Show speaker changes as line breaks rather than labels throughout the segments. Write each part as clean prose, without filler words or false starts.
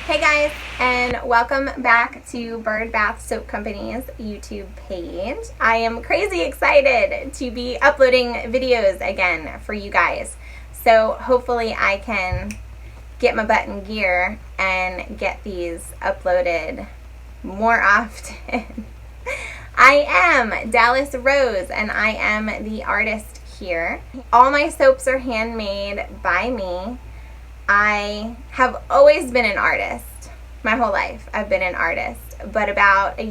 Hey guys, and welcome back to Bird Bath Soap Company's YouTube page. I am crazy excited to be uploading videos again for you guys. So hopefully I can get my butt in gear and get these uploaded more often. I am Dallas Rose and I am the artist here. All my soaps are handmade by me. I have always been an artist. My whole life I've been an artist, but about a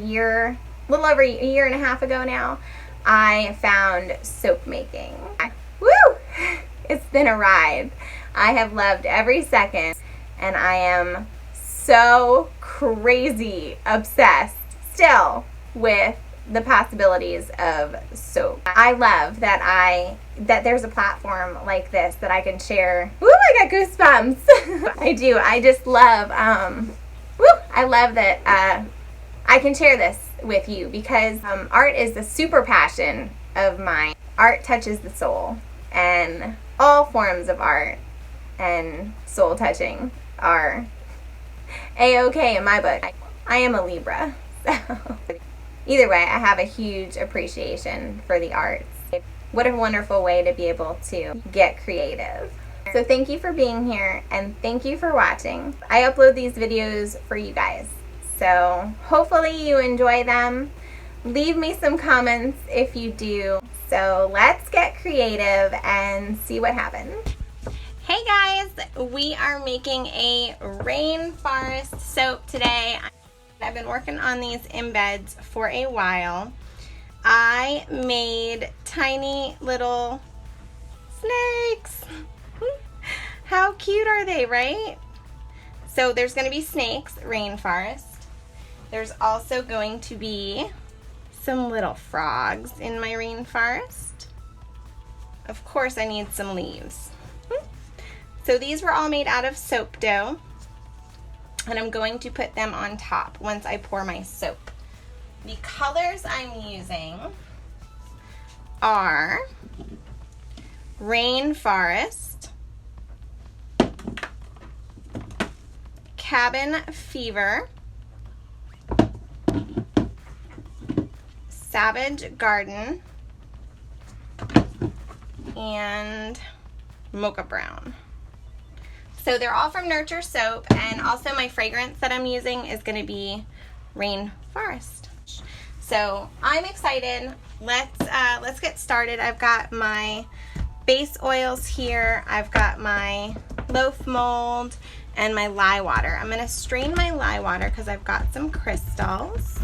little over a year and a half ago now, I found soap making. Woo! It's been a ride. I have loved every second, and I am so crazy obsessed still with the possibilities of soap. I love that there's a platform like this that I can share. Woo, I got goosebumps. I do. I just love, I love that I can share this with you because art is a super passion of mine. Art touches the soul, and all forms of art and soul touching are A-okay in my book. I am a Libra, so either way, I have a huge appreciation for the arts. What a wonderful way to be able to get creative. So thank you for being here and thank you for watching. I upload these videos for you guys. So hopefully you enjoy them. Leave me some comments if you do. So let's get creative and see what happens. Hey guys, we are making a Rainforest soap today. I've been working on these embeds for a while. I made tiny little snakes. How cute are they, right? So there's going to be snakes, rainforest. There's also going to be some little frogs in my rainforest. Of course, I need some leaves. So these were all made out of soap dough. And I'm going to put them on top once I pour my soap. The colors I'm using are Rainforest, Cabin Fever, Savage Garden, and Mocha Brown. So they're all from Nurture Soap, and also my fragrance that I'm using is going to be Rainforest. So I'm excited. Let's get started. I've got my base oils here. I've got my loaf mold and my lye water. I'm going to strain my lye water because I've got some crystals.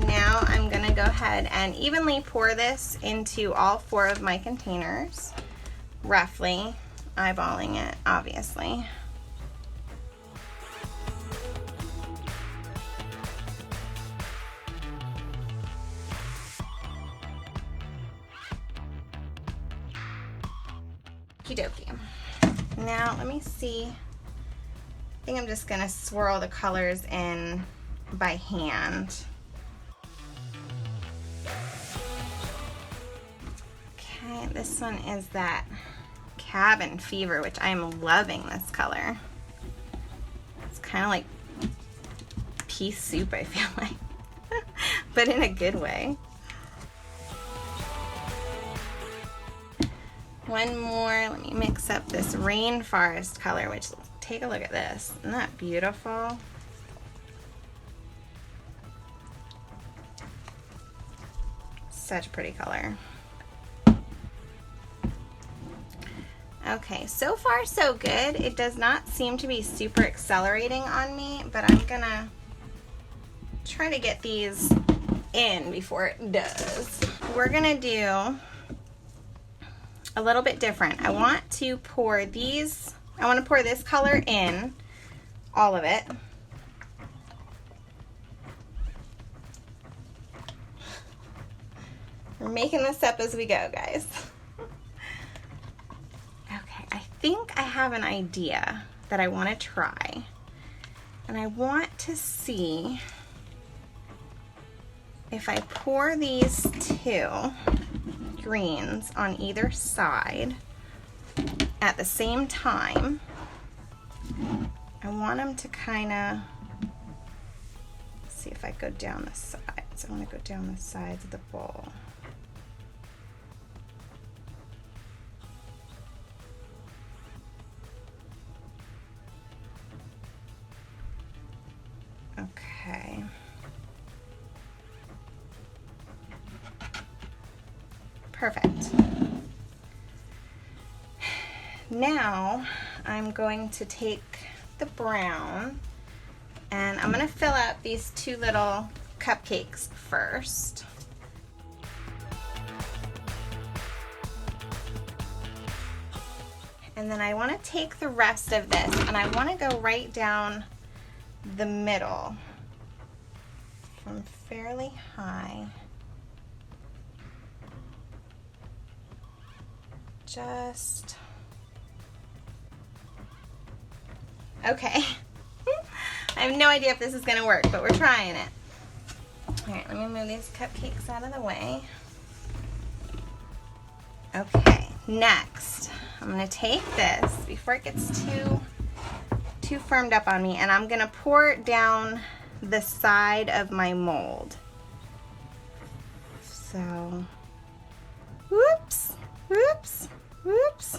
Now I'm going to go ahead and evenly pour this into all 4 of my containers, roughly eyeballing it, obviously. Okie dokie. Now let me see. I think I'm just going to swirl the colors in by hand. Okay, this one is that Cabin Fever, which I'm loving this color. It's kind of like pea soup, I feel like, but in a good way. One more, let me mix up this Rainforest color, which, take a look at this. Isn't that beautiful? Such a pretty color. Okay, so far so good. It does not seem to be super accelerating on me, but I'm gonna try to get these in before it does. We're gonna do a little bit different. I want to pour this color in all of it. We're making this up as we go, guys. Okay, I think I have an idea that I want to try. And I want to see if I pour these two greens on either side at the same time. I want them to kind of, see if I go down the sides. I want to go down the sides of the bowl. Okay. Perfect. Now I'm going to take the brown and I'm going to fill out these two little cupcakes first. And then I want to take the rest of this and I want to go right down the middle from fairly high. Just, okay. I have no idea if this is gonna work, but we're trying it. All right, let me move these cupcakes out of the way. Okay, next, I'm gonna take this before it gets too firmed up on me, and I'm gonna pour it down the side of my mold. So, whoops, whoops, whoops.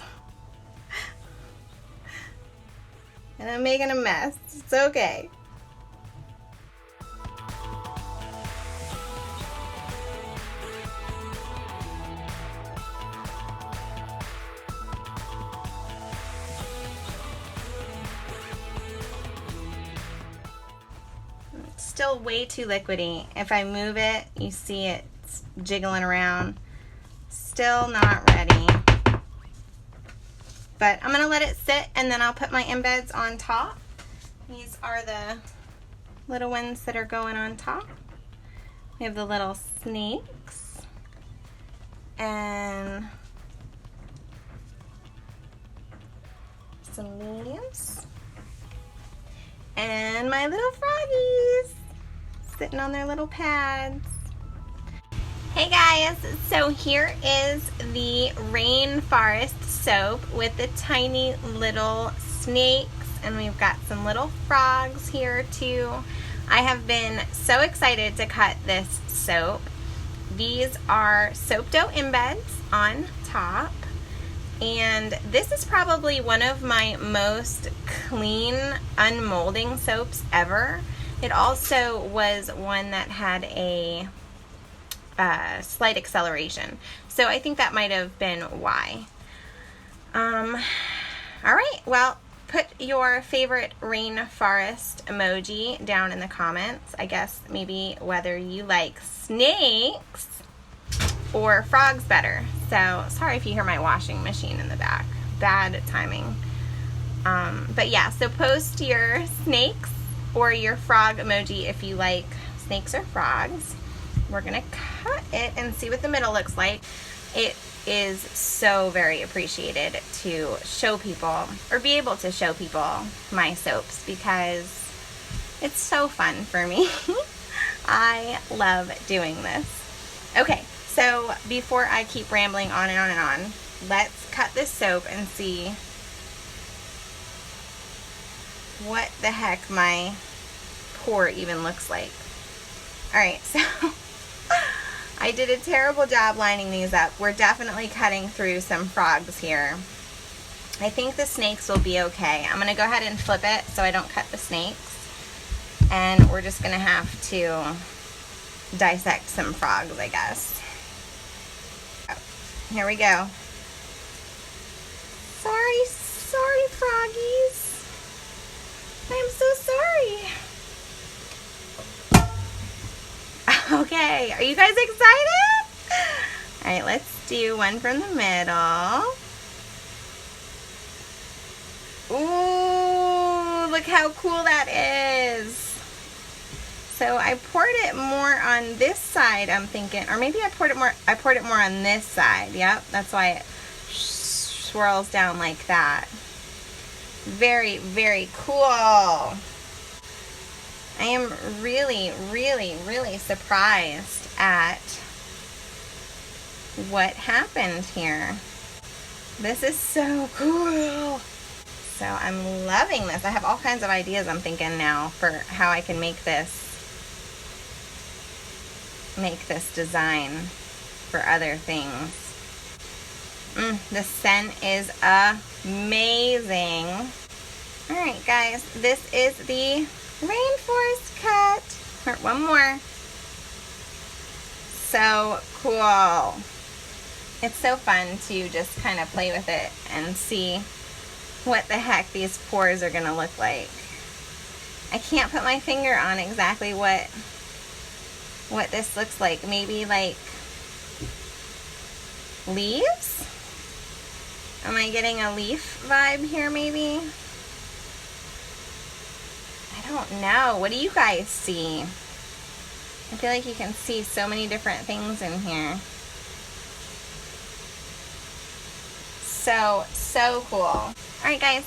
And I'm making a mess. It's okay. It's still way too liquidy. If I move it, you see it's jiggling around. Still not ready. But I'm gonna let it sit and then I'll put my embeds on top. These are the little ones that are going on top. We have the little snakes and some leaves and my little froggies sitting on their little pads. Hey guys, so here is the Rainforest soap with the tiny little snakes, and we've got some little frogs here too. I have been so excited to cut this soap. These are soap dough embeds on top, and this is probably one of my most clean unmolding soaps ever. It also was one that had a slight acceleration, so I think that might have been why. Alright, well, put your favorite rainforest emoji down in the comments. I guess maybe whether you like snakes or frogs better. So sorry if you hear my washing machine in the back. Bad timing. But yeah, so post your snakes or your frog emoji if you like snakes or frogs. We're gonna cut it and see what the middle looks like. It is so very appreciated to show people, or be able to show people, my soaps, because it's so fun for me. I love doing this. Okay, so before I keep rambling on and on and on, let's cut this soap and see what the heck my pour even looks like. Alright, so I did a terrible job lining these up. We're definitely cutting through some frogs here. I think the snakes will be okay. I'm going to go ahead and flip it so I don't cut the snakes. And we're just going to have to dissect some frogs, I guess. Here we go. Sorry, froggies. I'm so sorry. Okay, are you guys excited? All right, let's do one from the middle. Ooh, look look how cool that is. So I poured it more on this side, I'm thinking, or maybe I poured it more on this side. Yep, that's why it swirls down like that. Very, very cool. I am really, really, really surprised at what happened here. This is so cool. So I'm loving this. I have all kinds of ideas I'm thinking now for how I can make this design for other things. The scent is amazing. Alright guys, this is the Rainforest cut. One more. So cool. It's so fun to just kind of play with it and see what the heck these pores are gonna look like. I can't put my finger on exactly what this looks like. Maybe like leaves? Am I getting a leaf vibe here maybe? I don't know. What do you guys see? I feel like you can see so many different things in here. So cool. Alright guys,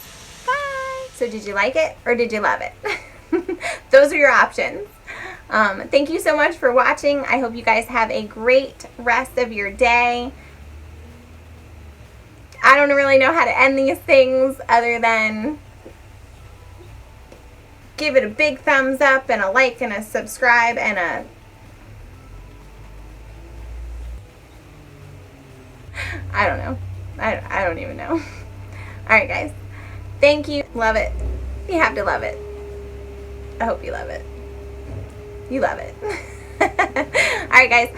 bye! So did you like it or did you love it? Those are your options. Thank you so much for watching. I hope you guys have a great rest of your day. I don't really know how to end these things other than give it a big thumbs up and a like and a subscribe and a... I don't know. I don't even know. Alright guys. Thank you. Love it. You have to love it. I hope you love it. You love it. Alright guys.